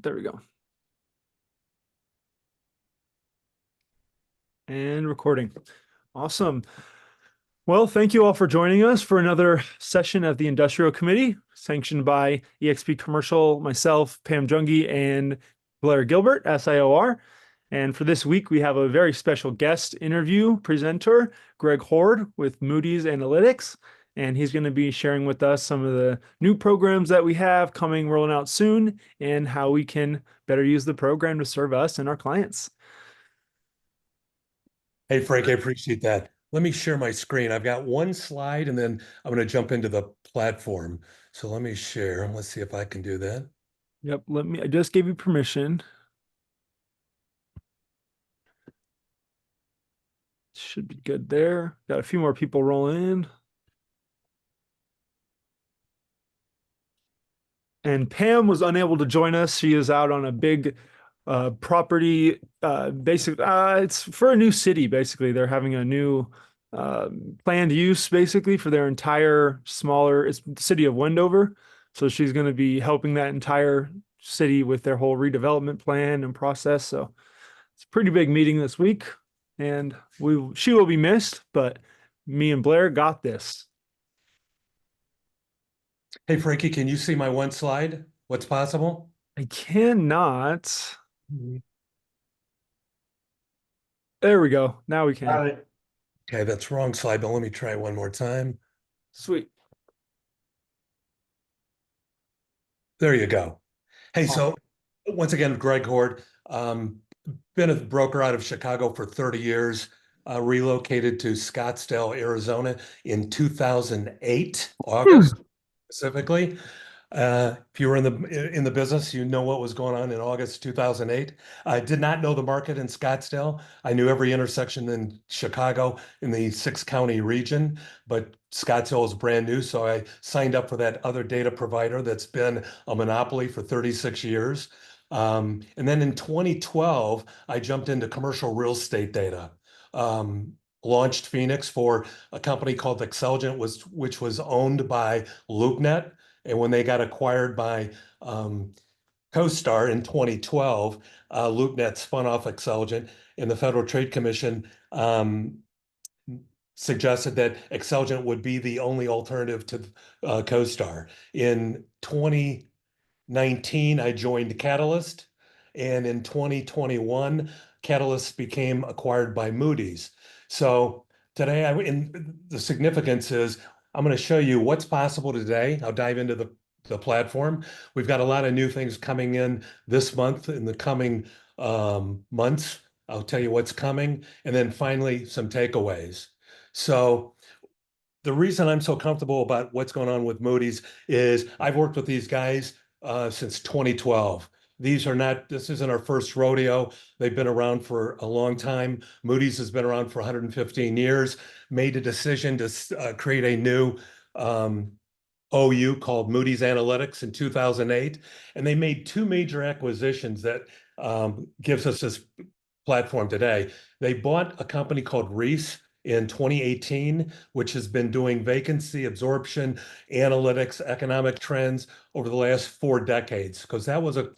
There we go. And recording. Awesome. Well, thank you all for joining us for another session of the Industrial Committee, sanctioned by eXp Commercial, myself, Pam Jungi, and Blair Gilbert, SIOR. And for this week, we have a very special guest interview presenter, Greg Hoard with Moody's Analytics. And he's going to be sharing with us some of the new programs that we have coming rolling out soon and how we can better use the program to serve us and our clients. Hey, Frank, I appreciate that. Let me share my screen. I've got one slide and then I'm going to jump into the platform. So let me share. Let's see if I can do that. Yep, I just gave you permission. Should be good there. Got a few more people rolling in. And Pam was unable to join us. She is out on a big property. It's for a new city, basically. They're having a new planned use, basically, for their entire it's the city of Wendover. So she's going to be helping that entire city with their whole redevelopment plan and process. So it's a pretty big meeting this week. And she will be missed, but me and Blair got this. Hey, Frankie, can you see my one slide? What's possible? I cannot. There we go. Now we can. Okay, that's wrong slide, but let me try one more time. Sweet. There you go. Hey, so once again, Greg Hoard, been a broker out of Chicago for 30 years, relocated to Scottsdale, Arizona in 2008, August specifically. If you were in the business, you know what was going on in August 2008. I did not know the market in Scottsdale. I knew every intersection in Chicago in the 6-county region, but Scottsdale is brand new, so I signed up for that other data provider that's been a monopoly for 36 years. And then in 2012, I jumped into commercial real estate data. Launched Phoenix for a company called Excelgent, which was owned by LoopNet. And when they got acquired by CoStar in 2012, LoopNet spun off Excelgent, and the Federal Trade Commission suggested that Excelgent would be the only alternative to CoStar. In 2019, I joined Catalyst, and in 2021, Catalyst became acquired by Moody's. So today, the significance is I'm going to show you what's possible today. I'll dive into the platform. We've got a lot of new things coming in this month, in the coming months. I'll tell you what's coming, and then finally some takeaways. So the reason I'm so comfortable about what's going on with Moody's is I've worked with these guys since 2012. This isn't our first rodeo. They've been around for a long time. Moody's has been around for 115 years, made a decision to create a new OU called Moody's Analytics in 2008. And they made two major acquisitions that gives us this platform today. They bought a company called Reese in 2018, which has been doing vacancy absorption, analytics, economic trends over the last 4 decades, because that was a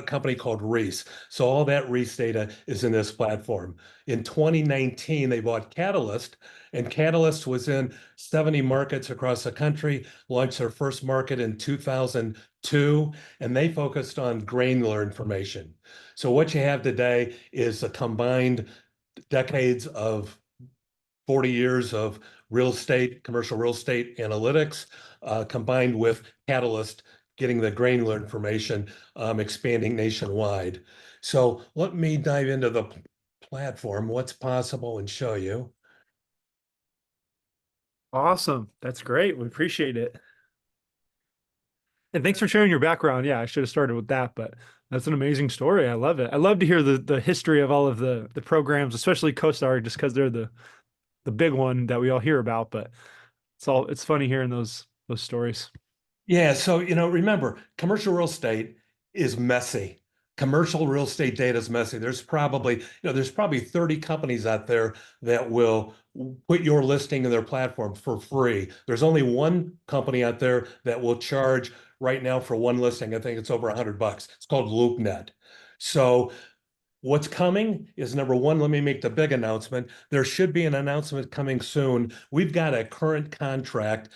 company called Reese. So all that Reese data is in this platform. In 2019, they bought Catalyst, and Catalyst was in 70 markets across the country, launched their first market in 2002, and they focused on granular information. So what you have today is a combined decades of 40 years of real estate, commercial real estate analytics, combined with Catalyst getting the granular information, expanding nationwide. So let me dive into the platform, what's possible, and show you. Awesome. That's great. We appreciate it. And thanks for sharing your background. Yeah, I should have started with that, but that's an amazing story. I love it. I love to hear the history of all of the programs, especially CoStar, just because they're the big one that we all hear about. But it's funny hearing those stories. Yeah, so remember, commercial real estate is messy. Commercial real estate data is messy. There's probably 30 companies out there that will put your listing in their platform for free. There's only one company out there that will charge right now for one listing. I think it's over $100. It's called LoopNet. So what's coming is number one, let me make the big announcement. There should be an announcement coming soon. We've got a current contract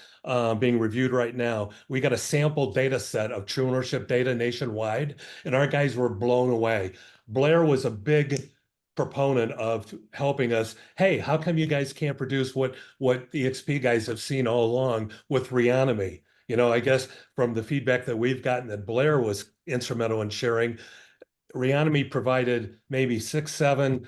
being reviewed right now. We got a sample data set of true ownership data nationwide, and our guys were blown away. Blair was a big proponent of helping us. Hey, how come you guys can't produce what the eXp guys have seen all along with Reonomy? I guess from the feedback that we've gotten that Blair was instrumental in sharing, Reonomy provided maybe 6, 7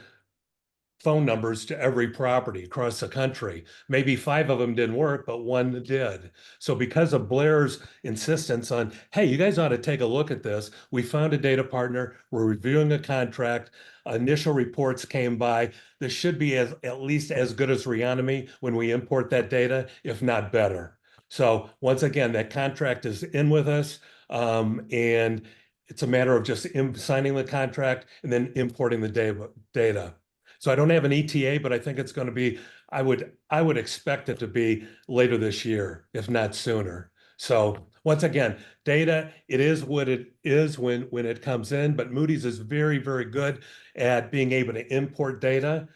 phone numbers to every property across the country. Maybe 5 of them didn't work, but one did. So because of Blair's insistence on, hey, you guys ought to take a look at this, we found a data partner. We're reviewing a contract. Initial reports came by. This should be at least as good as Reonomy when we import that data, if not better. So once again, that contract is in with us, and it's a matter of just signing the contract and then importing the data. So I don't have an ETA, but I think it's going to be, I would expect it to be later this year, if not sooner. So once again, data, it is what it is when it comes in, but Moody's is very, very good at being able to import data.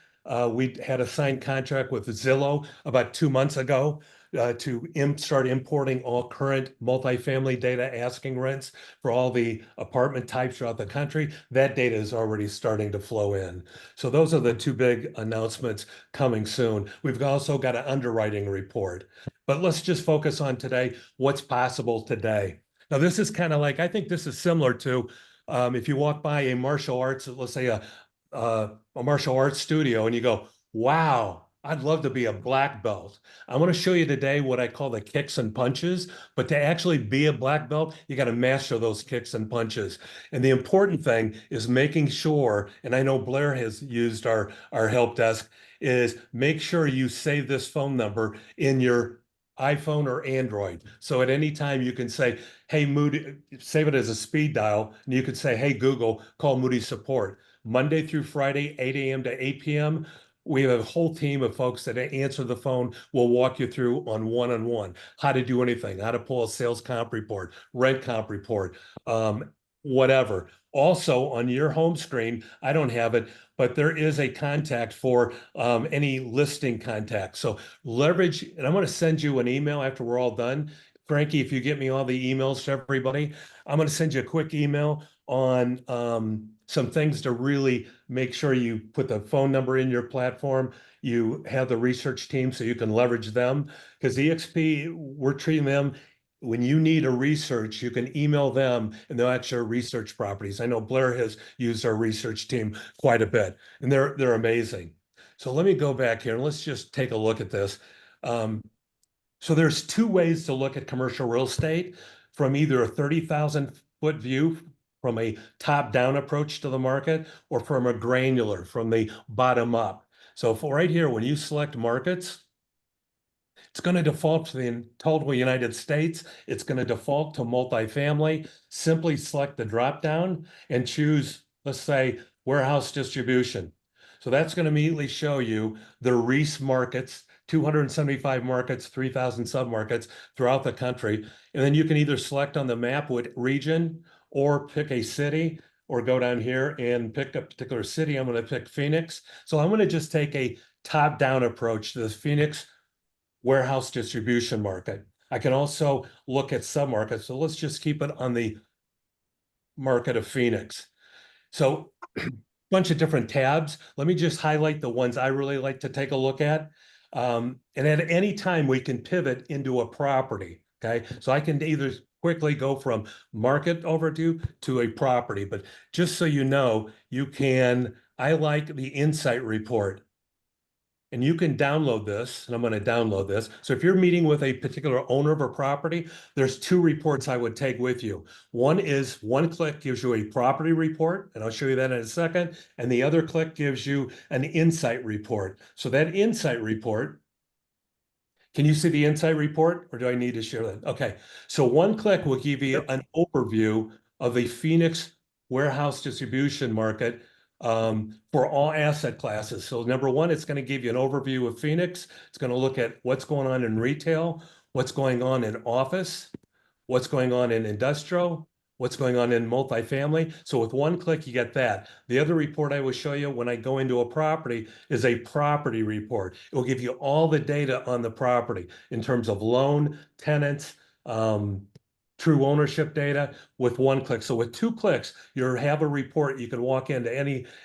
We had a signed contract with Zillow about 2 months ago to start importing all current multifamily data, asking rents for all the apartment types throughout the country. That data is already starting to flow in. So those are the 2 big announcements coming soon. We've also got an underwriting report. But let's just focus on today, what's possible today. Now, this is kind of like, I think this is similar to if you walk by a martial arts, let's say a martial arts studio, and you go, wow, I'd love to be a black belt. I want to show you today what I call the kicks and punches, but to actually be a black belt, you got to master those kicks and punches. And the important thing is making sure, and I know Blair has used our help desk, is make sure you save this phone number in your iPhone or Android. So at any time you can say, hey, Moody, save it as a speed dial, and you could say, hey, Google, call Moody support. Monday through Friday, 8 a.m. to 8 p.m. We have a whole team of folks that answer the phone. We'll walk you through on one-on-one, how to do anything, how to pull a sales comp report, rent comp report, whatever. Also on your home screen, I don't have it, but there is a contact for any listing contact. So leverage, and I'm going to send you an email after we're all done. Frankie, if you get me all the emails to everybody, I'm going to send you a quick email on some things to really make sure you put the phone number in your platform. You have the research team so you can leverage them, because eXp, we're treating them. When you need a research, you can email them and they'll actually research properties. I know Blair has used our research team quite a bit, and they're amazing. So let me go back here and let's just take a look at this. So there's 2 ways to look at commercial real estate: from either a 30,000-foot view from a top-down approach to the market, or from a granular, from the bottom up. So for right here, when you select markets, it's going to default to the total United States. It's going to default to multifamily. Simply select the drop-down and choose, let's say, warehouse distribution. So that's going to immediately show you the Reese markets, 275 markets, 3,000 submarkets throughout the country. And then you can either select on the map what region, or pick a city, or go down here and pick a particular city. I'm going to pick Phoenix. So I'm going to just take a top-down approach to the Phoenix warehouse distribution market. I can also look at submarkets. So let's just keep it on the market of Phoenix. So a bunch of different tabs. Let me just highlight the ones I really like to take a look at. And at any time we can pivot into a property. Okay. So I can either quickly go from market overview to a property, but just so you know, I like the insight report. And you can download this, and I'm going to download this. So if you're meeting with a particular owner of a property, there's 2 reports I would take with you. One is, one click gives you a property report, and I'll show you that in a second. And the other click gives you an insight report. So that insight report, can you see the insight report, or do I need to share that? Okay. So one click will give you an overview of the Phoenix warehouse distribution market for all asset classes. So number one, it's going to give you an overview of Phoenix. It's going to look at what's going on in retail, what's going on in office, what's going on in industrial, what's going on in multifamily. So with one click, you get that. The other report I will show you when I go into a property is a property report. It will give you all the data on the property in terms of loan, tenants, true ownership data with one click. So with 2 clicks, you have a report. You can walk into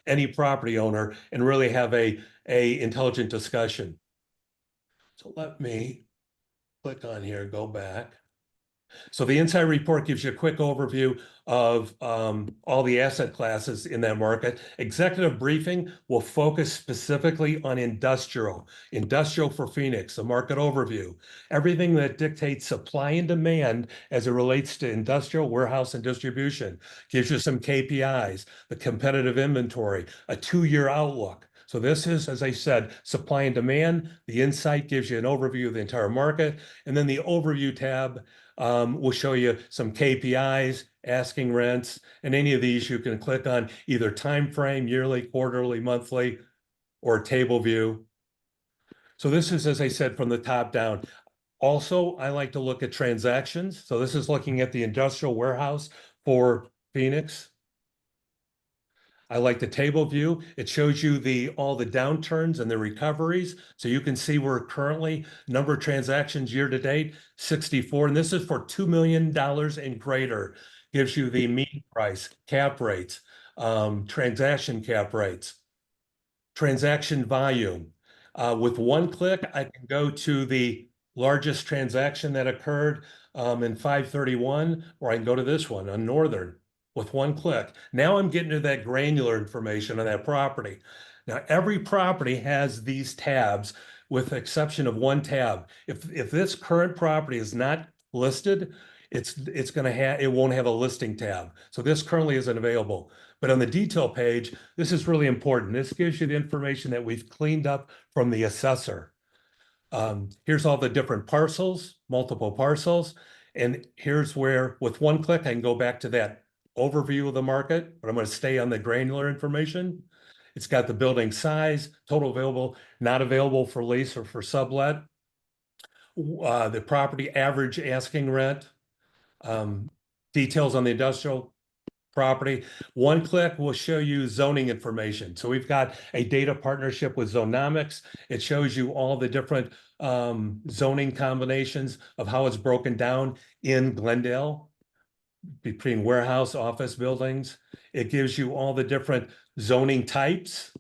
any property owner and really have a intelligent discussion. So let me click on here, go back. So the inside report gives you a quick overview of all the asset classes in that market. Executive briefing will focus specifically on industrial for Phoenix, the market overview, everything that dictates supply and demand as it relates to industrial, warehouse, and distribution. Gives you some KPIs, the competitive inventory, a 2-year outlook. So this is, as I said, supply and demand. The insight gives you an overview of the entire market. And then the overview tab will show you some KPIs, asking rents, and any of these you can click on either time frame, yearly, quarterly, monthly, or table view. So this is, as I said, from the top down. Also, I like to look at transactions. So this is looking at the industrial warehouse for Phoenix. I like the table view. It shows you all the downturns and the recoveries. So you can see we're currently number of transactions year to date, 64. And this is for $2 million and greater. Gives you the mean price, cap rates, transaction cap rates, transaction volume. With one click, I can go to the largest transaction that occurred in 531, or I can go to this one on Northern with one click. Now I'm getting to that granular information on that property. Now, every property has these tabs with the exception of one tab. If this current property is not listed, it won't have a listing tab. So this currently isn't available. But on the detail page, this is really important. This gives you the information that we've cleaned up from the assessor. Here's all the different parcels, multiple parcels. And here's where, with one click, I can go back to that overview of the market, but I'm going to stay on the granular information. It's got the building size, total available, not available for lease or for sublet. The property average asking rent, details on the industrial property. One click will show you zoning information. So we've got a data partnership with Zonomics. It shows you all the different zoning combinations of how it's broken down in Glendale between warehouse, office buildings. It gives you all the different zoning types.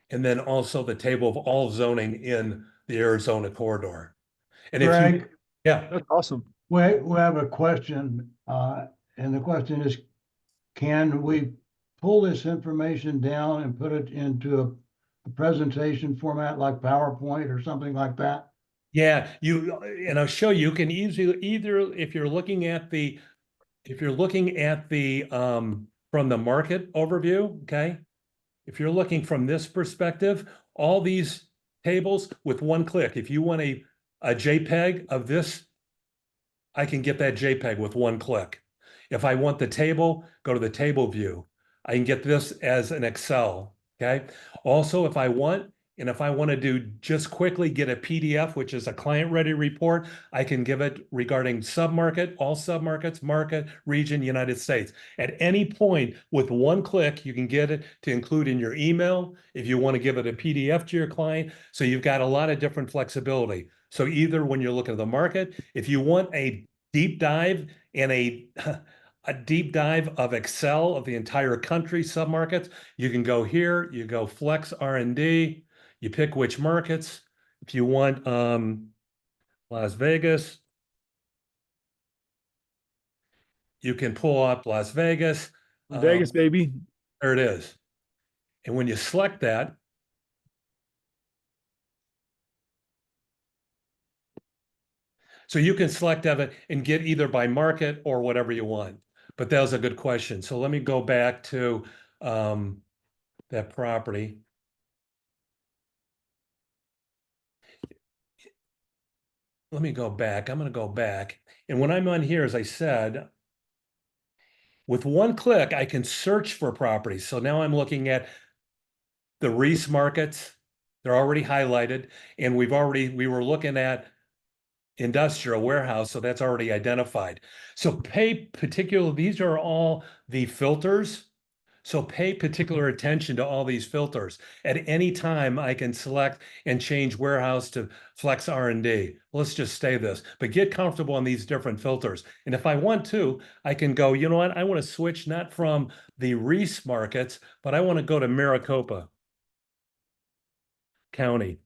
And then also the table of all zoning in the Arizona corridor. And if you, Greg, yeah, That's awesome. we have a question, and the question is, can we pull this information down and put it into a presentation format like PowerPoint or something like that? yeah, and I'll show you, you can either if you're looking at the from the market overview, okay? If you're looking from this perspective, all these tables with one click, if you want a JPEG of this, I can get that JPEG with one click. If I want the table, go to the table view. I can get this as an Excel, okay? Also, if I want to do just quickly get a PDF, which is a client-ready report, I can give it regarding submarket, all submarkets, market, region, United States. At any point with one click, you can get it to include in your email if you want to give it a PDF to your client. So you've got a lot of different flexibility. So either when you're looking at the market, if you want a deep dive and a deep dive of Excel of the entire country submarkets, you can go here, you go Flex R&D, you pick which markets. If you want Las Vegas, you can pull up Las Vegas. Vegas, baby. There it is. And when you select that, so you can select of it and get either by market or whatever you want. But that was a good question. So let me go back to that property. Let me go back. I'm going to go back. And when I'm on here, as I said, with one click, I can search for properties. So now I'm looking at the Reese markets. They're already highlighted. And we were looking at industrial warehouse, so that's already identified. So these are all the filters. So pay particular attention to all these filters. At any time, I can select and change warehouse to flex R&D. Let's just stay this, but get comfortable on these different filters. And if I want to, I can go, you know what? I want to switch not from the Reese markets, but I want to go to Maricopa County.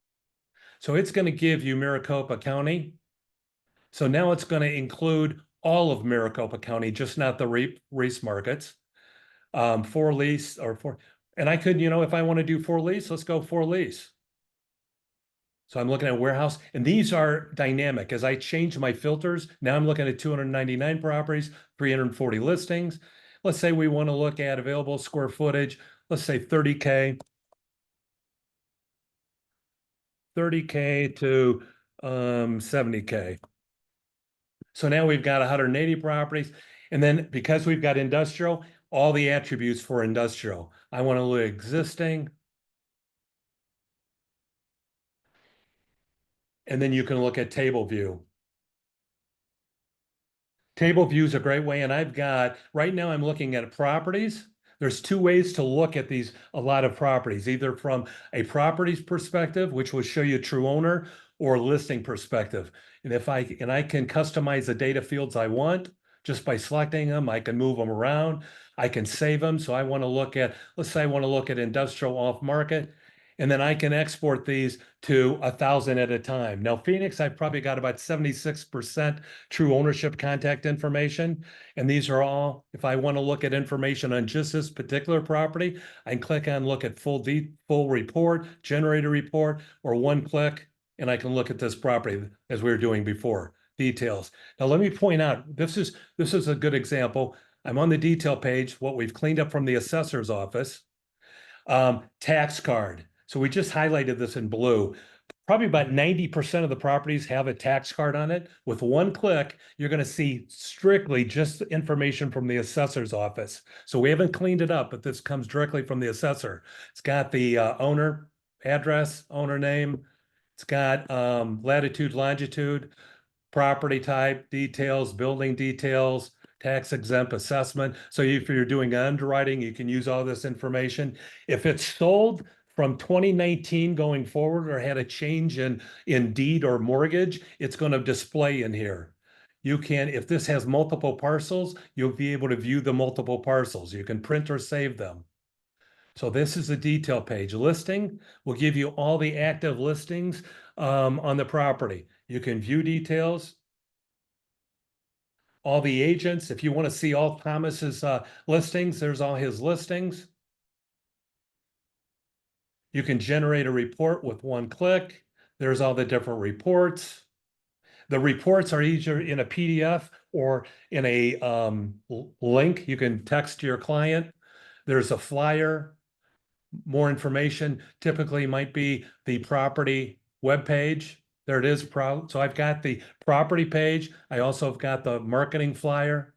So it's going to give you Maricopa County. So now it's going to include all of Maricopa County, just not the Reese markets. For lease or for, and I could, if I want to do for lease, let's go for lease. So I'm looking at warehouse, and these are dynamic. As I change my filters, now I'm looking at 299 properties, 340 listings. Let's say we want to look at available square footage. Let's say 30K to 70K. So now we've got 180 properties. And then because we've got industrial, all the attributes for industrial. I want to look at existing. And then you can look at table view. Table view is a great way. And I've got, right now I'm looking at properties. There's two ways to look at a lot of properties, either from a properties perspective, which will show you true owner, or listing perspective. And I can customize the data fields I want just by selecting them. I can move them around. I can save them. So I want to look at, let's say I want to look at industrial off market, and then I can export these to 1,000 at a time. Now, Phoenix, I've probably got about 76% true ownership contact information. And these are all, if I want to look at information on just this particular property, I can click on look at full report, generate a report, or one click, and I can look at this property as we were doing before, details. Now, let me point out, this is a good example. I'm on the detail page, what we've cleaned up from the assessor's office. Tax card. So we just highlighted this in blue. Probably about 90% of the properties have a tax card on it. With one click, you're going to see strictly just information from the assessor's office. So we haven't cleaned it up, but this comes directly from the assessor. It's got the owner address, owner name. It's got latitude, longitude, property type, details, building details, tax exempt assessment. So if you're doing underwriting, you can use all this information. If it's sold from 2019 going forward or had a change in deed or mortgage, it's going to display in here. You can, if this has multiple parcels, you'll be able to view the multiple parcels. You can print or save them. So this is the detail page. Listing will give you all the active listings on the property. You can view details, all the agents. If you want to see all Thomas's listings, there's all his listings. You can generate a report with one click. There's all the different reports. The reports are either in a PDF or in a link. You can text to your client. There's a flyer. More information typically might be the property webpage. There it is. So I've got the property page. I also have got the marketing flyer.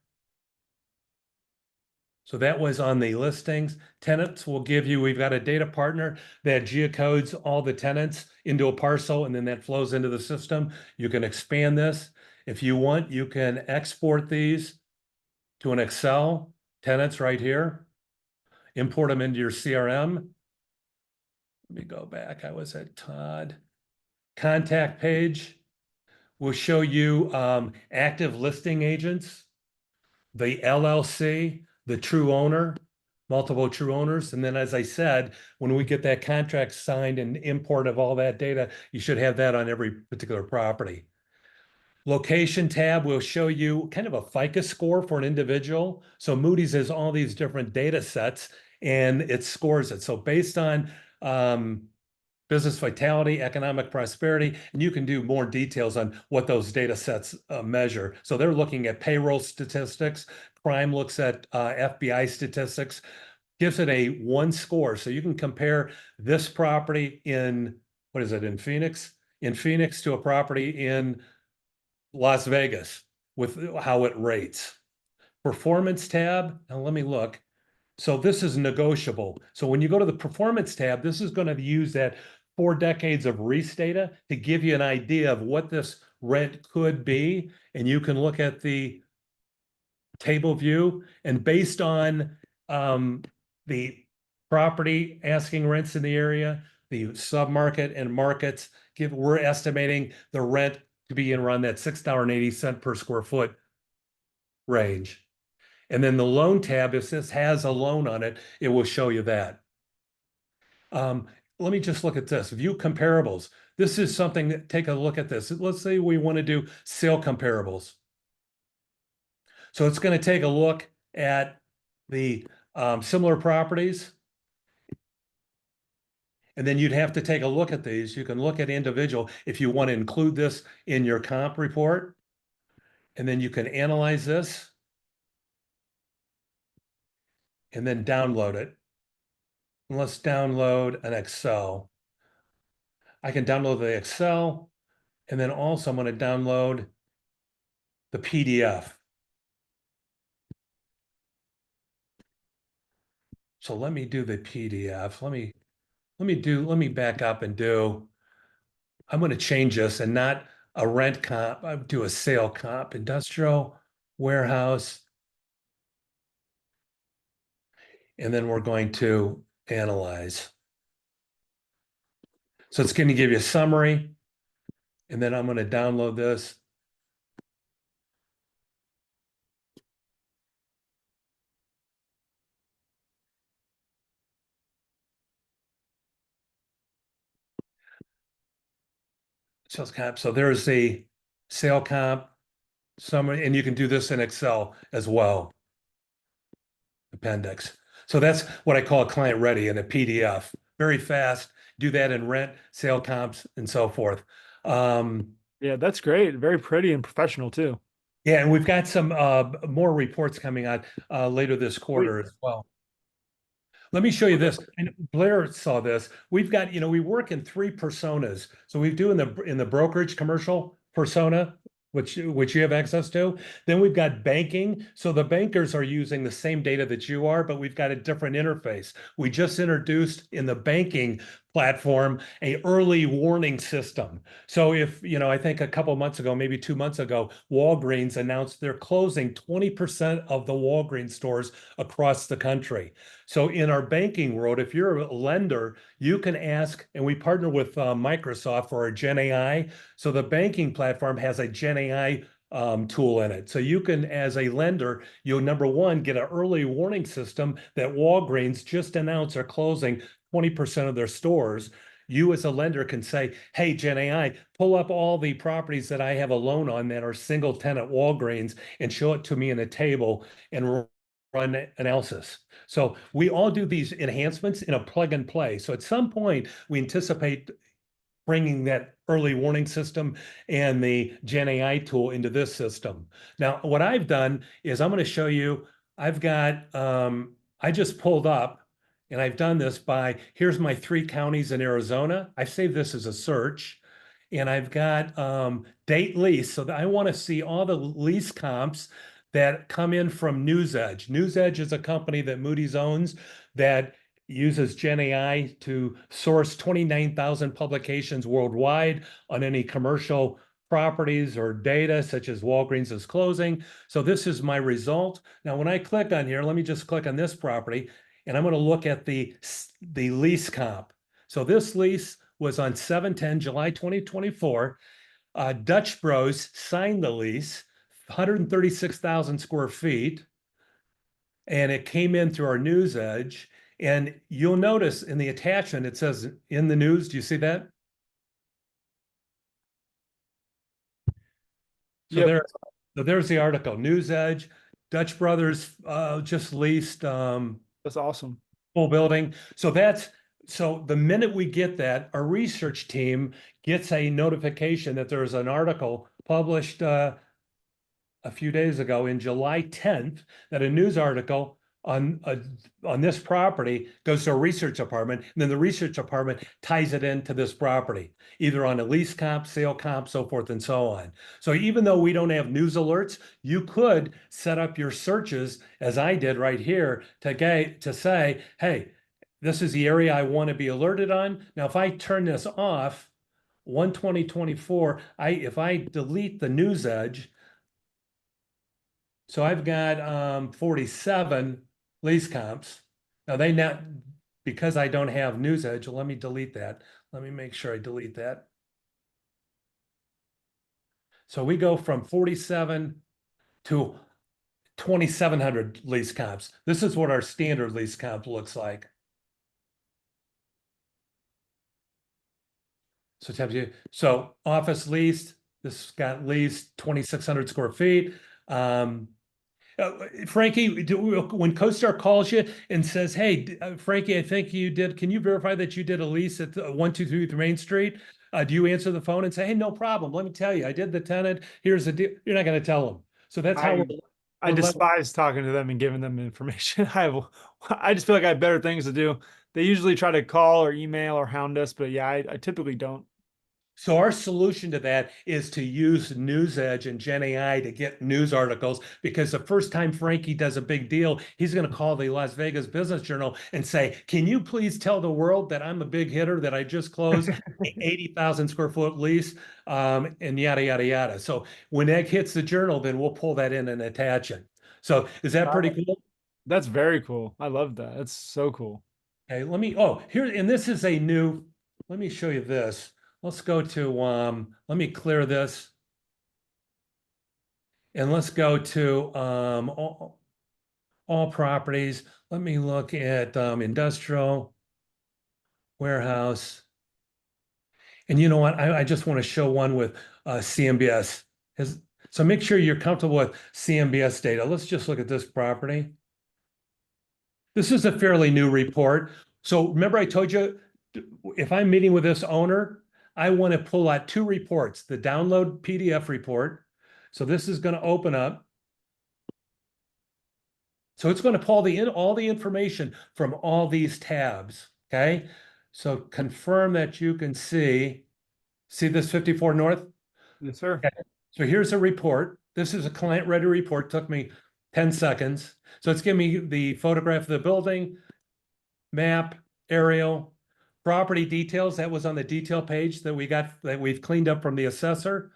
So that was on the listings. Tenants will give you, we've got a data partner that geocodes all the tenants into a parcel, and then that flows into the system. You can expand this. If you want, you can export these to an Excel, tenants right here, import them into your CRM. Let me go back. I was at Todd. Contact page will show you active listing agents, the LLC, the true owner, multiple true owners. And then, as I said, when we get that contract signed and import of all that data, you should have that on every particular property. Location tab will show you kind of a FICO score for an individual. So Moody's has all these different data sets and it scores it. So based on business vitality, economic prosperity, and you can do more details on what those data sets measure. So they're looking at payroll statistics. Crime looks at FBI statistics, gives it a 1 score. So you can compare this property in, what is it, in Phoenix? In Phoenix to a property in Las Vegas with how it rates. Performance tab, now let me look. So this is negotiable. So when you go to the performance tab, this is going to use that 4 decades of Reese data to give you an idea of what this rent could be, and you can look at the table view, and based on the property asking rents in the area, the submarket and markets, we're estimating the rent to be in around that $6.80 per square foot range. And then the loan tab, if this has a loan on it, it will show you that. Let me just look at this. View comparables. This is something that, take a look at this. Let's say we want to do sale comparables. So it's going to take a look at the similar properties. And then you'd have to take a look at these. You can look at individual if you want to include this in your comp report. And then you can analyze this and then download it. And let's download an Excel. I can download the Excel, and then also I'm going to download the PDF. So let me do the PDF. Let me back up and I'm going to change this and not a rent comp. I do a sale comp, industrial warehouse. And then we're going to analyze. So it's going to give you a summary. And then I'm going to download this. Sales comp. So there's the sale comp summary, and you can do this in Excel as well. Appendix. So that's what I call a client ready in a PDF. Very fast. Do that in rent, sale comps, and so forth. Yeah, that's great. Very pretty and professional too. Yeah, and we've got some more reports coming out later this quarter as well. Let me show you this. And Blair saw this. We've got, we work in 3 personas. So we do in the brokerage commercial persona, which you have access to. Then we've got banking. So the bankers are using the same data that you are, but we've got a different interface. We just introduced in the banking platform a early warning system. So if, I think a couple months ago, maybe 2 months ago, Walgreens announced they're closing 20% of the Walgreens stores across the country. So in our banking world, if you're a lender, you can ask, and we partner with Microsoft for our Gen AI. So the banking platform has a Gen AI tool in it. So you can, as a lender, you'll number one, get an early warning system that Walgreens just announced are closing 20% of their stores. You as a lender can say, hey, Gen AI, pull up all the properties that I have a loan on that are single tenant Walgreens and show it to me in a table and run analysis. So we all do these enhancements in a plug and play. So at some point, we anticipate bringing that early warning system and the Gen AI tool into this system. Now, what I've done is I'm going to show you, I've got, I just pulled up, and I've done this by, here's my 3 counties in Arizona. I saved this as a search, and I've got date lease. So that I want to see all the lease comps that come in from NewsEdge. NewsEdge is a company that Moody's owns that uses Gen AI to source 29,000 publications worldwide on any commercial properties or data such as Walgreens is closing. So this is my result. Now, when I click on here, let me just click on this property, and I'm going to look at the lease comp. So this lease was on 7/10, July 2024. Dutch Bros signed the lease, 136,000 square feet, and it came in through our NewsEdge. And you'll notice in the attachment, it says in the news. Do you see that? So Yep. there's the article. NewsEdge, Dutch Brothers just leased That's awesome. full building. So the minute we get that, our research team gets a notification that there's an article published a few days ago in July 10th, that a news article on this property goes to a research department, and then the research department ties it into this property, either on a lease comp, sale comp, so forth and so on. So even though we don't have news alerts, you could set up your searches, as I did right here, to say, hey, this is the area I want to be alerted on. Now, if I turn this off, 1/20/24, if I delete the news edge, so I've got 47 lease comps. Now because I don't have news edge, let me delete that. Let me make sure I delete that. So we go from 47 to 2,700 lease comps. This is what our standard lease comp looks like. So office leased, this got leased 2,600 square feet. Frankie, when CoStar calls you and says, "Hey, Frankie, I think you did. Can you verify that you did a lease at 123 Main Street?" Do you answer the phone and say, "Hey, no problem. Let me tell you, I did the tenant. Here's the deal." You're not going to tell them. So that's how I despise talking to them and giving them information. I just feel like I have better things to do. They usually try to call or email or hound us, but yeah, I typically don't. So our solution to that is to use NewsEdge and Gen AI to get news articles, because the first time Frankie does a big deal, he's going to call the Las Vegas Business Journal and say, "Can you please tell the world that I'm a big hitter, that I just closed 80,000 square foot lease," and yada, yada, yada. So when that hits the journal, then we'll pull that in and attach it. So is that pretty cool? That's very cool. I love that. That's so cool. Okay, here, and this is let me show you this. Let's go to, let me clear this. And let's go to all properties. Let me look at industrial, warehouse. And you know what? I just want to show one with CMBS. So make sure you're comfortable with CMBS data. Let's just look at this property. This is a fairly new report. So remember I told you, if I'm meeting with this owner, I want to pull out two reports, the download PDF report. So this is going to open up. So it's going to pull all the information from all these tabs, okay? So confirm that you can see this 54 North? Yes, sir. Okay. So here's a report. This is a client-ready report. Took me 10 seconds. So it's giving me the photograph of the building, map, aerial, property details. That was on the detail page that we've cleaned up from the assessor.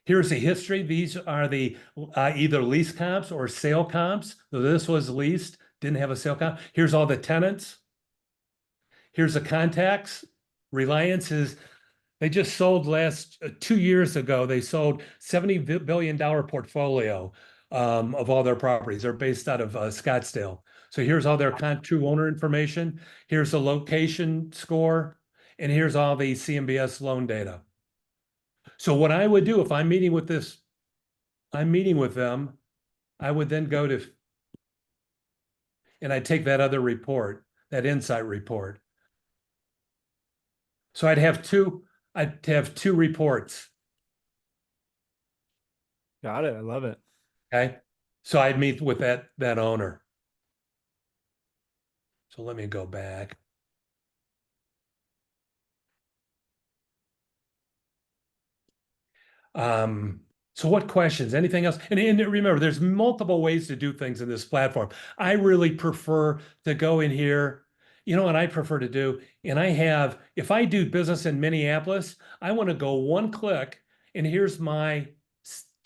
Here's the history. These are the either lease comps or sale comps. So this was leased, didn't have a sale comp. Here's all the tenants. Here's the contacts. Reliance they just sold 2 years ago. They sold $70 billion portfolio of all their properties. They're based out of Scottsdale. So here's all their true owner information. Here's the location score. And here's all the CMBS loan data. So what I would do if I'm meeting with them, I would then go to, and I'd take that other report, that insight report. So I'd have two reports. Got it. I love it. Okay. So I'd meet with that owner. So let me go back. So what questions? Anything else? And remember, there's multiple ways to do things in this platform. I really prefer to go in here. You know what I prefer to do? And if I do business in Minneapolis, I want to go one click, and here's my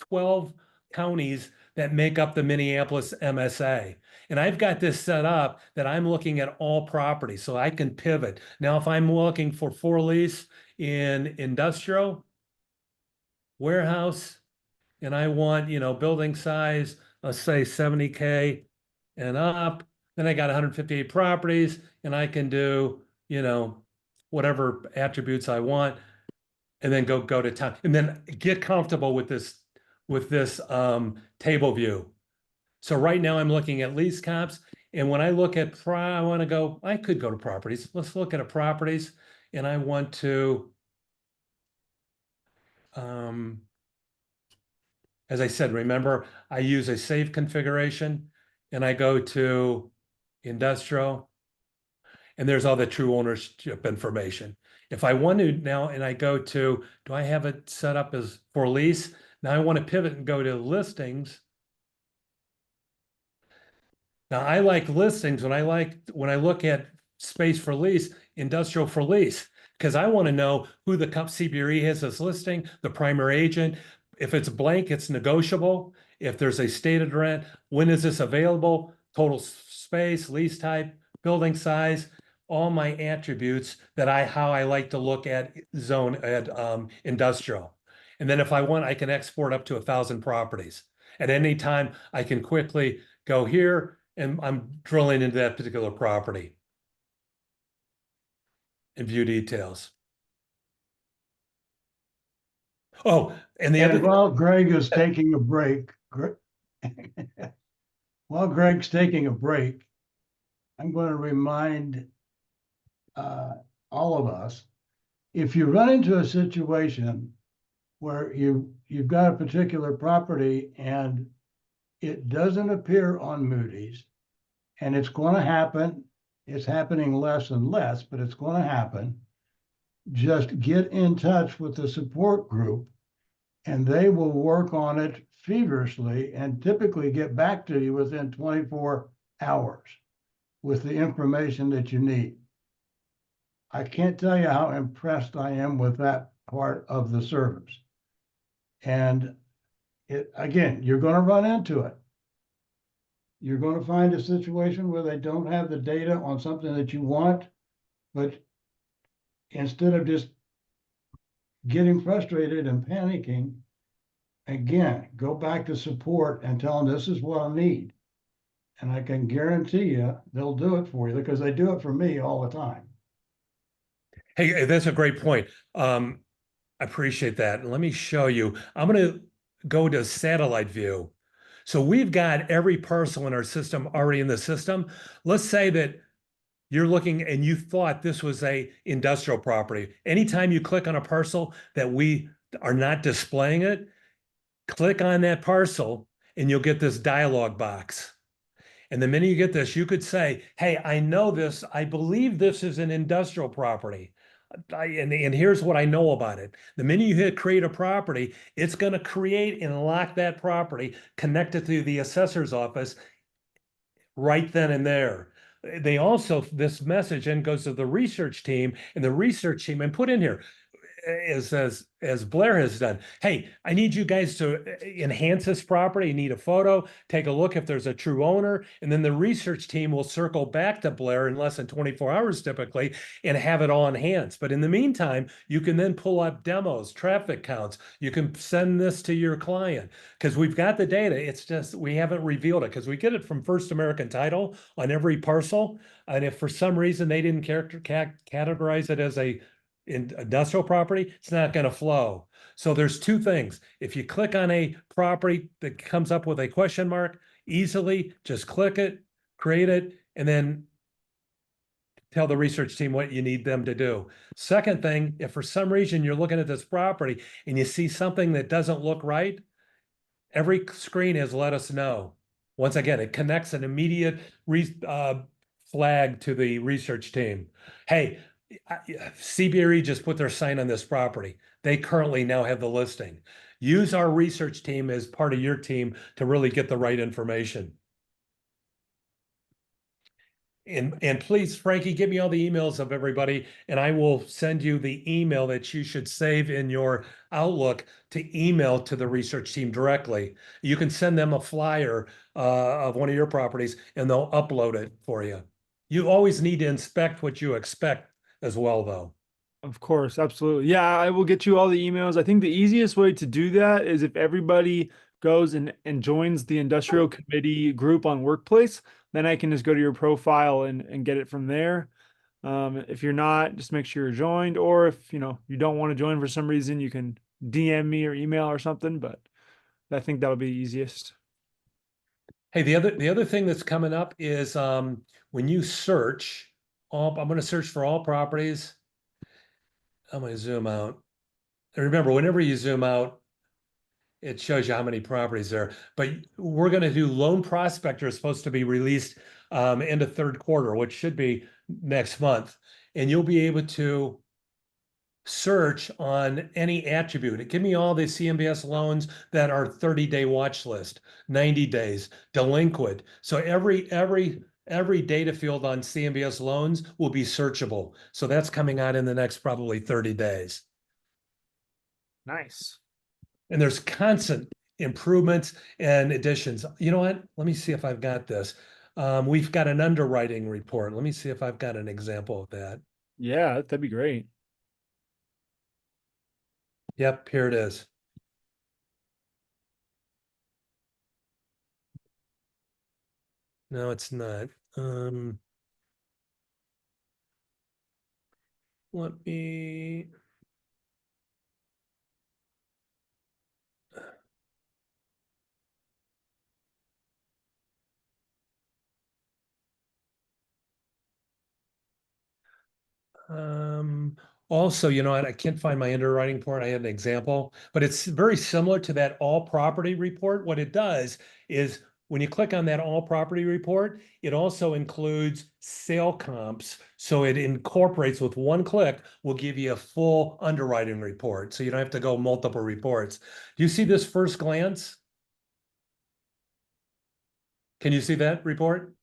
12 counties that make up the Minneapolis MSA. And I've got this set up that I'm looking at all properties, so I can pivot. Now, if I'm looking for lease in industrial, warehouse, and I want, building size, let's say 70K and up, then I got 158 properties, and I can do, whatever attributes I want, and then go to town, and then get comfortable with this table view. So right now I'm looking at lease comps, and when I look at I could go to properties. Let's look at properties, and I want to, as I said, remember, I use a save configuration, and I go to industrial, and there's all the true ownership information. If I want to now, and I go to, do I have it set up as for lease? Now I want to pivot and go to listings. Now I like listings when I look at space for lease, industrial for lease, because I want to know who the CBRE has as listing, the primary agent. If it's blank, it's negotiable. If there's a stated rent, when is this available? Total space, lease type, building size, all my attributes that how I like to look at industrial. And then if I want, I can export up to 1,000 properties. At any time, I can quickly go here and I'm drilling into that particular property and view details. Oh, and the other And while Greg is taking a break, while Greg's taking a break, I'm going to remind all of us, if you run into a situation where you've got a particular property and it doesn't appear on Moody's, and it's going to happen, it's happening less and less, but it's going to happen, just get in touch with the support group and they will work on it feverishly and typically get back to you within 24 hours with the information that you need. I can't tell you how impressed I am with that part of the service. And again, you're going to run into it. You're going to find a situation where they don't have the data on something that you want, but instead of just getting frustrated and panicking, again, go back to support and tell them this is what I need. And I can guarantee you they'll do it for you because they do it for me all the time. Hey, that's a great point. I appreciate that. And let me show you. I'm going to go to satellite view. So we've got every parcel in our system already in the system. Let's say that you're looking and you thought this was a industrial property. Anytime you click on a parcel that we are not displaying it, click on that parcel and you'll get this dialog box. And the minute you get this, you could say, hey, I know this. I believe this is an industrial property. And here's what I know about it. The minute you hit create a property, it's going to create and lock that property, connect it to the assessor's office right then and there. They also, this message then goes to the research team, and the research team, and put in here, as Blair has done. Hey, I need you guys to enhance this property. You need a photo, take a look if there's a true owner, and then the research team will circle back to Blair in less than 24 hours typically and have it all enhanced. But in the meantime, you can then pull up demos, traffic counts. You can send this to your client because we've got the data. It's just we haven't revealed it because we get it from First American Title on every parcel. And if for some reason they didn't categorize it as a industrial property, it's not going to flow. So there's two things. If you click on a property that comes up with a question mark, easily just click it, create it, and then tell the research team what you need them to do. Second thing, if for some reason you're looking at this property and you see something that doesn't look right, every screen has let us know. Once again, it connects an immediate flag to the research team. Hey, CBRE just put their sign on this property. They currently now have the listing. Use our research team as part of your team to really get the right information. And please, Frankie, give me all the emails of everybody, and I will send you the email that you should save in your Outlook to email to the research team directly. You can send them a flyer of one of your properties, and they'll upload it for you. You always need to inspect what you expect as well, though. Of course, absolutely. Yeah, I will get you all the emails. I think the easiest way to do that is if everybody goes and joins the industrial committee group on Workplace, then I can just go to your profile and get it from there. If you're not, just make sure you're joined, or if you don't want to join for some reason, you can DM me or email or something, but I think that'll be easiest. Hey, the other thing that's coming up is when you search, I'm going to search for all properties. I'm going to zoom out. And remember, whenever you zoom out, it shows you how many properties there are. But we're going to do Loan Prospector is supposed to be released end of third quarter, which should be next month. And you'll be able to search on any attribute. Give me all the CMBS loans that are 30-day watch list, 90 days, delinquent. So every every data field on CMBS loans will be searchable. So that's coming out in the next probably 30 days. Nice. And there's constant improvements and additions. You know what? Let me see if I've got this. We've got an underwriting report. Let me see if I've got an example of that. Yeah, that'd be great. Yep, here it is. No, it's not. Let me. Also, you know, I can't find my underwriting report. I had an example, but it's very similar to that all property report. What it does is when you click on that all property report, it also includes sale comps. So it incorporates with one click, will give you a full underwriting report. So you don't have to go multiple reports. Do you see this first glance? Can you see that report?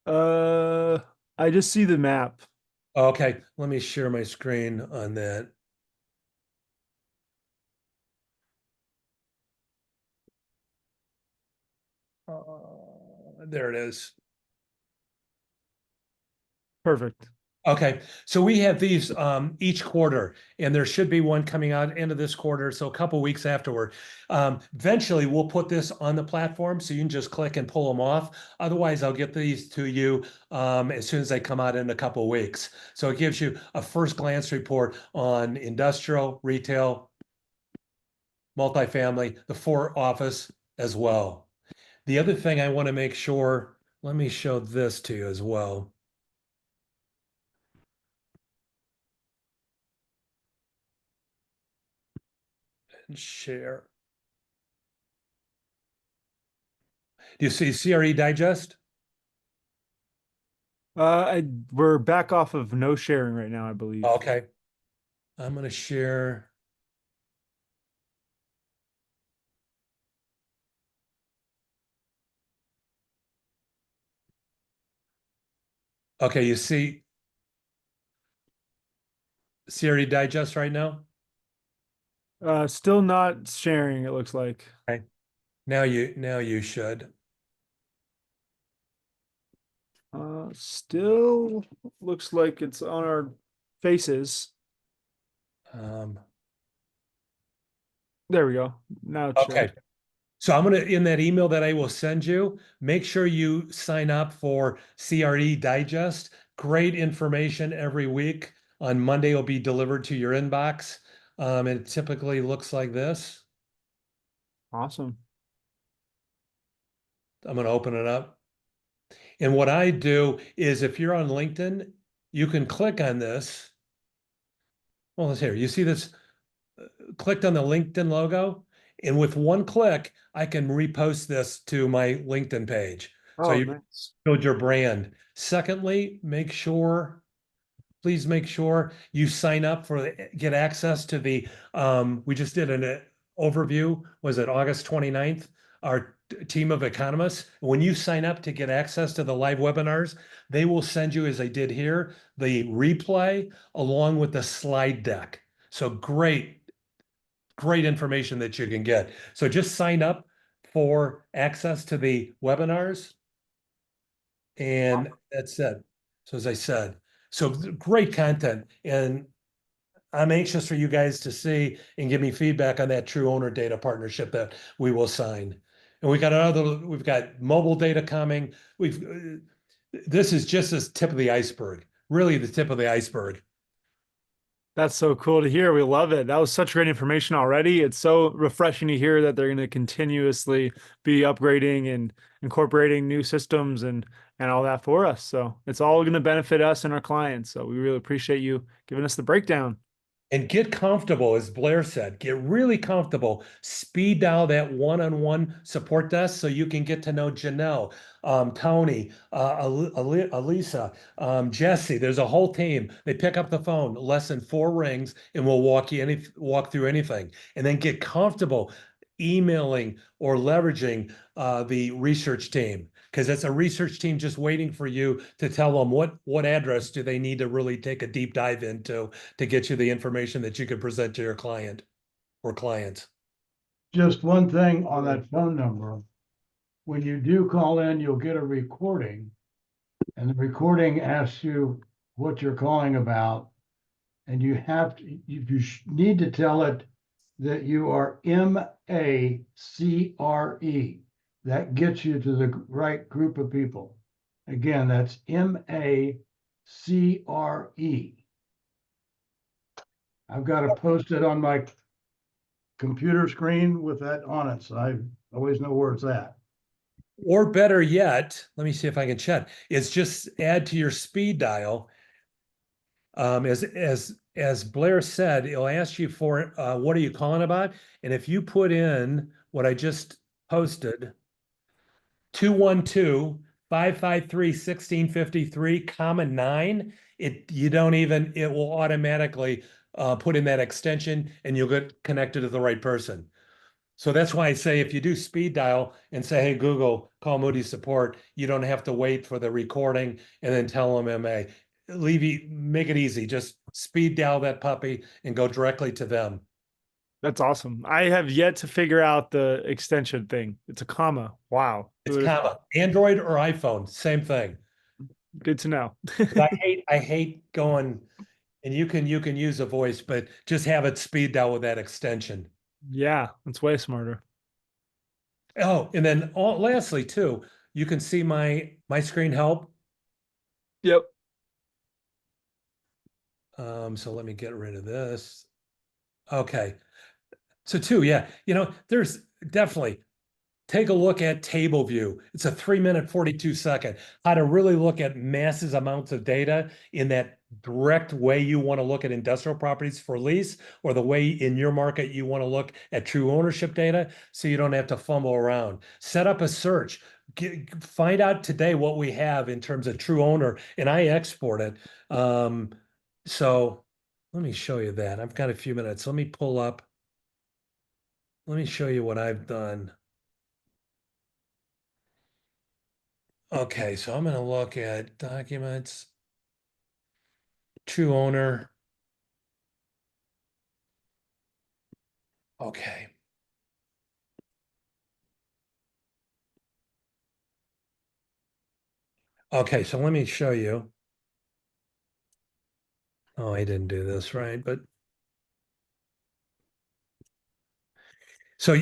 I just see the map. Okay, let me share my screen on that. There it is. Perfect. Okay, so we have these each quarter, and there should be one coming out end of this quarter, so a couple weeks afterward. Eventually, we'll put this on the platform, so you can just click and pull them off. Otherwise, I'll get these to you as soon as they come out in a couple weeks. So it gives you a first glance report on industrial, retail, multifamily, the for office as well. The other thing I want to make sure, let me show this to you as well. And share. Do you see CRE Digest? We're back off of no sharing right now, I believe. Okay. I'm going to share. Okay, you see CRE Digest right now? Still not sharing, it looks like. Okay. Now you should. Still looks like it's on our faces. Um, There we go. Now it's showing. okay. So I'm going to, in that email that I will send you, make sure you sign up for CRE Digest. Great information every week. On Monday, it'll be delivered to your inbox. It typically looks like this. Awesome. I'm going to open it up. And what I do is if you're on LinkedIn, you can click on this. Well, it's here. You see this? Clicked on the LinkedIn logo, and with one click, I can repost this to my LinkedIn page. So Oh, you nice. build your brand. Secondly, please make sure you sign up for get access to the we just did an overview, was it August 29th? Our team of economists. When you sign up to get access to the live webinars, they will send you, as I did here, the replay along with the slide deck. So great information that you can get. So just sign up for access to the webinars, and that's it. So as I said, so great content, and I'm anxious for you guys to see and give me feedback on that true owner data partnership that we will sign. And we've got mobile data coming. This is just the tip of the iceberg, really the tip of the iceberg. That's so cool to hear. We love it. That was such great information already. It's so refreshing to hear that they're going to continuously be upgrading and incorporating new systems and all that for us. So it's all going to benefit us and our clients. So we really appreciate you giving us the breakdown. And get comfortable, as Blair said, get really comfortable. Speed dial that one-on-one support desk so you can get to know Janelle, Tony, Elisa, Jesse. There's a whole team. They pick up the phone, less than 4 rings, and we'll walk through anything. And then get comfortable. emailing or leveraging the research team, because it's a research team just waiting for you to tell them what address do they need to really take a deep dive into to get you the information that you can present to your client or clients. Just one thing on that phone number. When you do call in, you'll get a recording, and the recording asks you what you're calling about. And you have to, need to tell it that you are MACRE. That gets you to the right group of people. Again, that's MACRE. I've got to post it on my computer screen with that on it, so I always know where it's at. Or better yet, let me see if I can check, is just add to your speed dial. As Blair said, it'll ask you for what are you calling about? And if you put in what I just posted, 212-553-1653, comma 9, it will automatically put in that extension and you'll get connected to the right person. So that's why I say if you do speed dial and say, hey, Google, call Moody support, you don't have to wait for the recording and then tell them MA. Make it easy. Just speed dial that puppy and go directly to them. That's awesome. I have yet to figure out the extension thing. It's a comma. Wow. It's comma. Android or iPhone, same thing. Good to know. I hate going, and you can use a voice, but just have it speed dial with that extension. Yeah, that's way smarter. Oh, and then lastly too, you can see my screen help. Yep. So let me get rid of this. Okay. So too, yeah, there's definitely take a look at table view. It's a 3-minute, 42-second, how to really look at massive amounts of data in that direct way you want to look at industrial properties for lease, or the way in your market you want to look at true ownership data, so you don't have to fumble around. Set up a search. Find out today what we have in terms of true owner, and I export it. So let me show you that. I've got a few minutes. Let me show you what I've done. Okay, so I'm going to look at documents, true owner. Okay. Okay, so let me show you. Oh, I didn't do this right, but so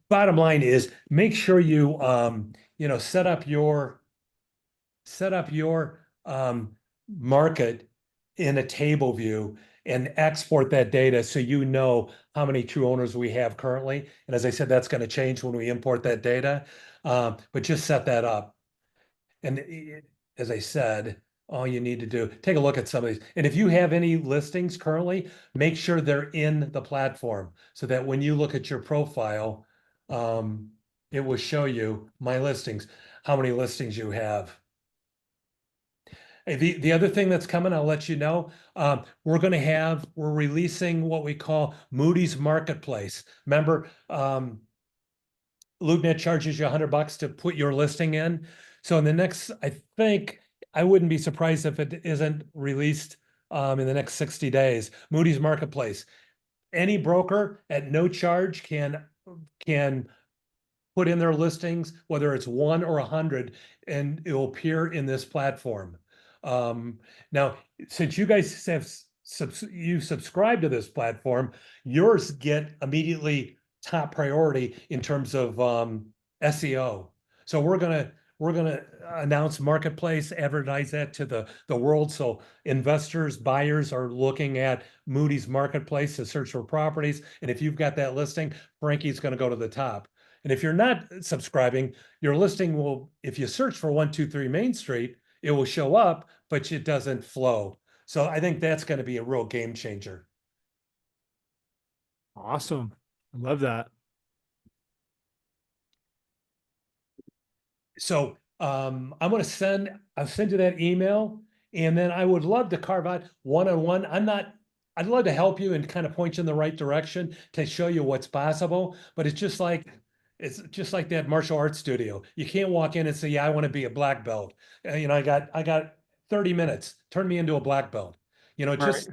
bottom line is make sure you set up your market in a table view and export that data so you know how many true owners we have currently. And as I said, that's going to change when we import that data. But just set that up. And as I said, all you need to do, take a look at some of these. And if you have any listings currently, make sure they're in the platform so that when you look at your profile, it will show you my listings, how many listings you have. The other thing that's coming, I'll let you know, we're releasing what we call Moody's Marketplace. Remember, LoopNet charges you $100 to put your listing in. So in the next, I wouldn't be surprised if it isn't released in the next 60 days. Moody's Marketplace. Any broker at no charge can put in their listings, whether it's 1 or 100, and it will appear in this platform. Now, since you guys have subscribe to this platform, yours get immediately top priority in terms of SEO. So we're gonna announce Marketplace, advertise that to the world, so investors, buyers are looking at Moody's Marketplace to search for properties. And if you've got that listing, Frankie's going to go to the top. And if you're not subscribing, your listing will, if you search for 123 Main Street, it will show up, but it doesn't flow. So I think that's going to be a real game changer. Awesome. I love that. So I'll send you that email, and then I would love to carve out one-on-one. I'm not I'd love to help you and kind of point you in the right direction to show you what's possible, but it's just like that martial arts studio. You can't walk in and say, "Yeah, I want to be a black belt." I got 30 minutes. Turn me into a black belt. Right.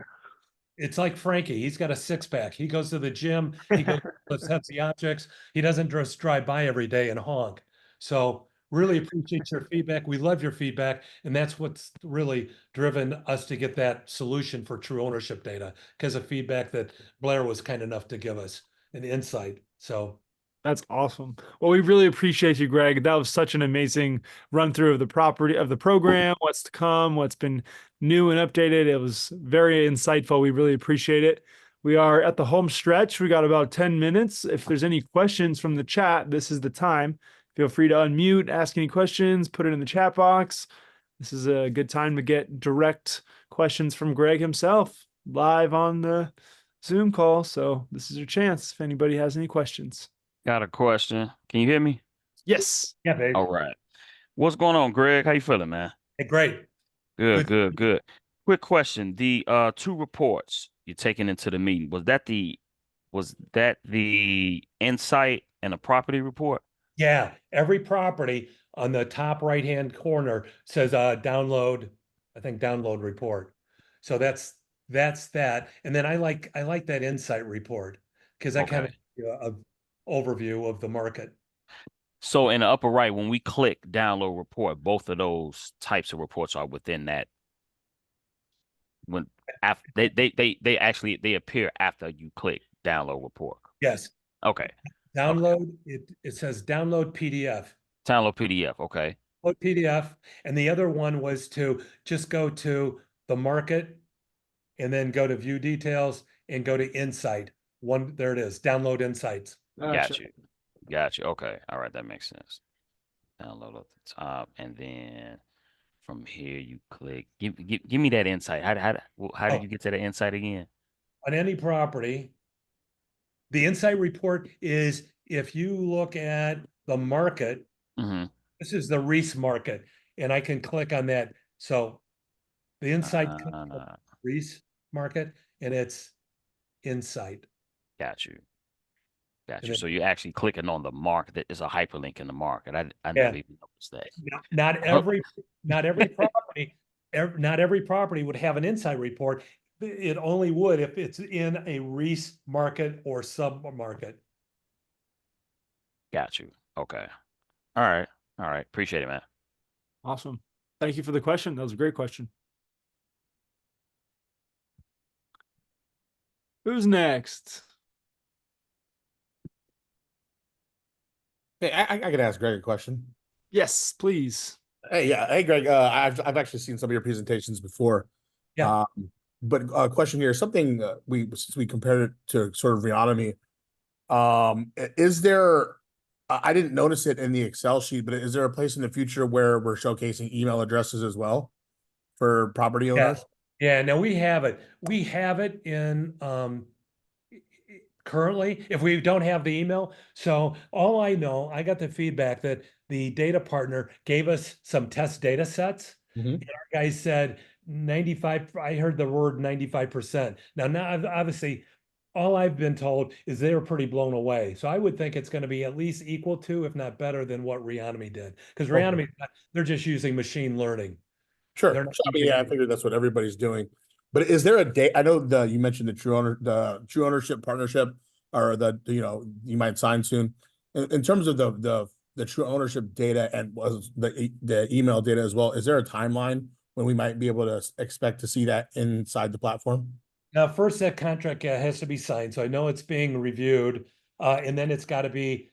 It's like Frankie. He's got a six-pack. He goes to the gym. He goes lifts heavy objects. He doesn't just drive by every day and honk. So really appreciate your feedback. We love your feedback, and that's what's really driven us to get that solution for true ownership data because of feedback that Blair was kind enough to give us an insight. So That's awesome. Well, we really appreciate you, Greg. That was such an amazing run through of the property of the program, what's to come, what's been new and updated. It was very insightful. We really appreciate it. We are at the home stretch. We got about 10 minutes. If there's any questions from the chat, this is the time. Feel free to unmute, ask any questions, put it in the chat box. This is a good time to get direct questions from Greg himself live on the Zoom call. So this is your chance if anybody has any questions. Got a question. Can you hear me? Yes. yeah, babe. All right. What's going on, Greg? How you feeling, man? Hey, great. Good, Good. good. Quick question. The two reports you're taking into the meeting, was that the insight and a property report? Yeah, every property on the top right-hand corner says download, I think download report. So that's that. And then I like that insight report because that kind of Okay. gives you a overview of the market. So in the upper right, when we click download report, both of those types of reports are within that. When after they actually appear after you click download report. Yes. Okay. Download it says download PDF. Download PDF. Okay. Download PDF. And the other one was to just go to the market and then go to view details and go to insight. There it is. Download insights. Got you. Okay. All right. That makes sense. Download at the top, and then from here you click. Give me that insight. How did you get to the insight again? On any property, the insight report is if you look at the market, this is the Reese market, and I can click on that. So the insight Reese market, and it's insight. Got you. So you're actually clicking on the market. That is a hyperlink in the market. I never even noticed that. Not every property, not every property would have an insight report. It only would if it's in a Reese market or sub market. Got you. Okay. All right. Appreciate it, man. Awesome. Thank you for the question. That was a great question. Who's next? Hey, I could ask Greg a question. Yes, please. Hey, yeah. Hey, Greg. I've actually seen some of your presentations before. Yeah. But a question here, something since we compared it to sort of Reonomy, is there? I didn't notice it in the Excel sheet, but is there a place in the future where we're showcasing email addresses as well for property owners? Yeah. Now we have it. We have it in currently if we don't have the email. So all I know, I got the feedback that the data partner gave us some test data sets. And our guys said 95. I heard the word 95%. Now obviously all I've been told is they were pretty blown away. So I would think it's going to be at least equal to, if not better than what Reonomy did. Because Reonomy, they're just using machine learning. Sure. I mean, I figured that's what everybody's doing. But is there a date? I know you mentioned the true ownership partnership, or you might sign soon. In terms of the true ownership data and was the email data as well, is there a timeline when we might be able to expect to see that inside the platform? Now, first that contract has to be signed, so I know it's being reviewed, and then it's got to be,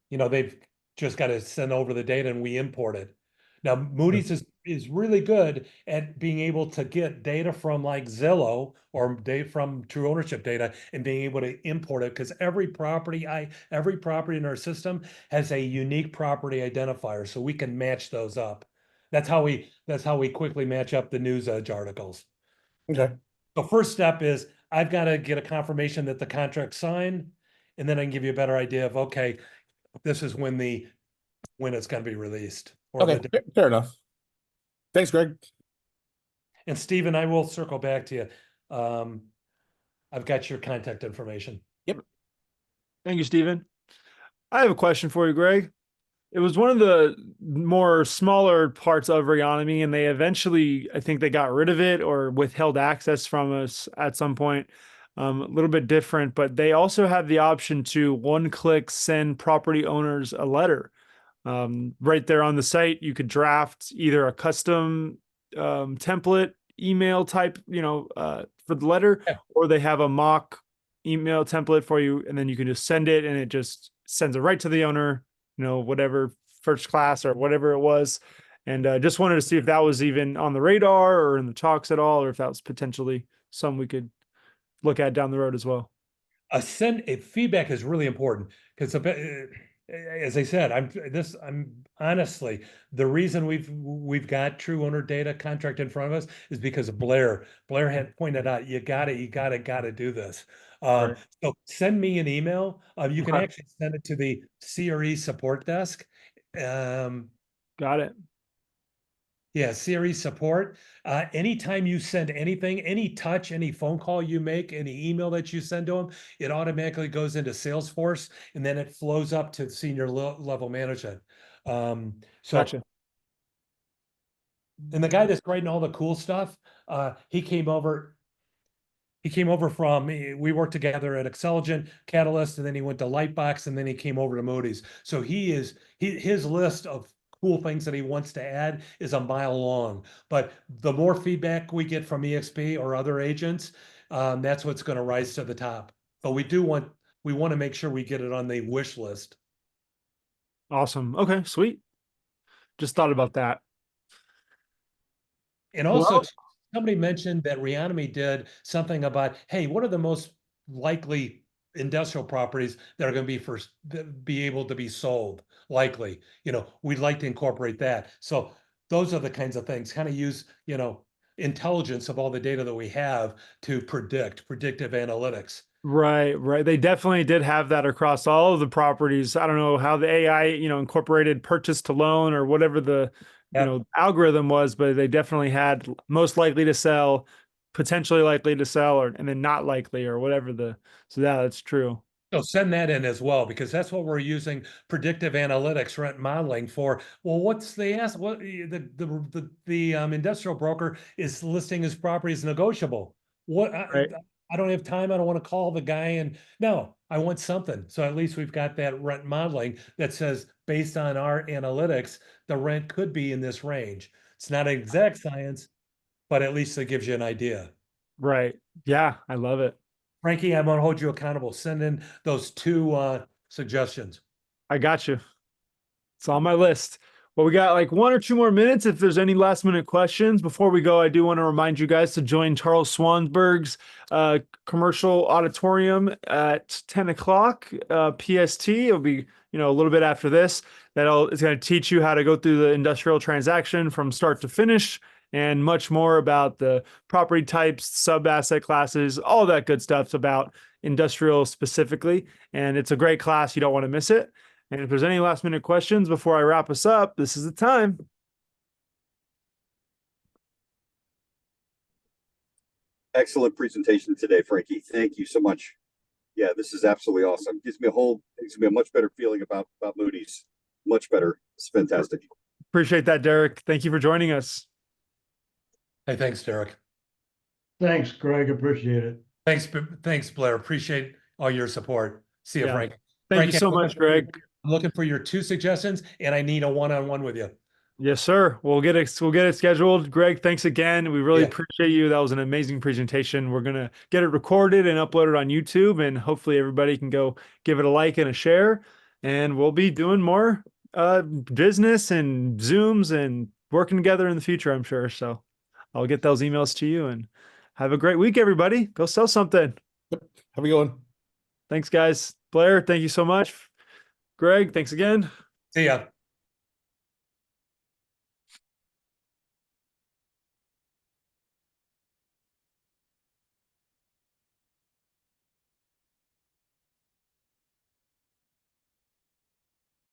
they've just got to send over the data and we import it. Now, Moody's is really good at being able to get data from like Zillow or data from true ownership data and being able to import it because every property in our system has a unique property identifier, so we can match those up. That's how we quickly match up the news edge articles. Okay. The first step is I've got to get a confirmation that the contract's signed, and then I can give you a better idea of, okay, this is when it's going to be released. Okay, fair enough. Thanks, Greg. And Stephen, I will circle back to you. I've got your contact information. Thank you, Stephen. I have a question for you, Greg. It was one of the more smaller parts of Reonomy, and they eventually, I think they got rid of it or withheld access from us at some point. A little bit different, but they also have the option to one-click send property owners a letter. Right there on the site, you could draft either a custom template email type, for the letter, Yeah. or they have a mock email template for you, and then you can just send it, and it just sends it right to the owner, whatever first class or whatever it was. And just wanted to see if that was even on the radar or in the talks at all, or if that was potentially something we could look at down the road as well. Feedback is really important because as I said, I'm honestly, the reason we've got true owner data contract in front of us is because of Blair. Blair had pointed out, you gotta do this. Right. So send me an email. You can Okay. actually send it to the CRE support desk. Got it. Yeah, Siri support. Anytime you send anything, any touch, any phone call you make, any email that you send to them, it automatically goes into Salesforce and then it flows up to senior level management. So, Gotcha. and the guy that's writing all the cool stuff, he came over. He came over from, we worked together at Excelligent, Catalyst, and then he went to Lightbox, and then he came over to Moody's. So his list of cool things that he wants to add is a mile long. But the more feedback we get from eXp or other agents, that's what's going to rise to the top. But we want to make sure we get it on the wish list. Awesome. Okay, sweet. Just thought about that. And also, Well- somebody mentioned that Reonomy did something about, hey, what are the most likely industrial properties that are going to be able to be sold? Likely, we'd like to incorporate that. So those are the kinds of things. Kind of use, intelligence of all the data that we have to predictive analytics. Right. They definitely did have that across all of the properties. I don't know how the AI, incorporated purchase to loan or whatever the, Yep. algorithm was, but they definitely had most likely to sell, potentially likely to sell, and then not likely or whatever so yeah, that's true. So send that in as well, because that's what we're using predictive analytics rent modeling for. Well, what's the ask? What the industrial broker is listing his property as negotiable. What Right. I don't have time. I don't want to call the guy and no, I want something. So at least we've got that rent modeling that says based on our analytics, the rent could be in this range. It's not an exact science, but at least it gives you an idea. Right. Yeah, I love it. Frankie, I'm gonna hold you accountable. Send in those two suggestions. I got you. It's on my list. Well, we got like 1 or 2 more minutes. If there's any last minute questions before we go, I do want to remind you guys to join Charles Swanberg's commercial auditorium at 10 o'clock PST. It'll be, a little bit after this. It's going to teach you how to go through the industrial transaction from start to finish and much more about the property types, sub asset classes, all that good stuff about industrial specifically. And it's a great class. You don't want to miss it. And if there's any last minute questions before I wrap us up, this is the time. Excellent presentation today, Frankie. Thank you so much. Yeah, this is absolutely awesome. Gives me a much better feeling about Moody's. Much better. It's fantastic. Appreciate that, Derek. Thank you for joining us. Hey, thanks, Derek. Thanks, Greg. Appreciate it. Thanks, Blair. Appreciate all your support. See you, Yeah. Frank. Thank Frank, you so much, Greg. I'm looking for your 2 suggestions, and I need a one-on-one with you. Yes, sir. We'll get it scheduled. Greg, thanks again. We really Yeah. appreciate you. That was an amazing presentation. We're gonna get it recorded and upload it on YouTube, and hopefully everybody can go give it a like and a share. And we'll be doing more business and Zooms and working together in the future, I'm sure. So I'll get those emails to you, and have a great week, everybody. Go sell something. Have a good one. Thanks, guys. Blair, thank you so much. Greg, thanks again. See ya.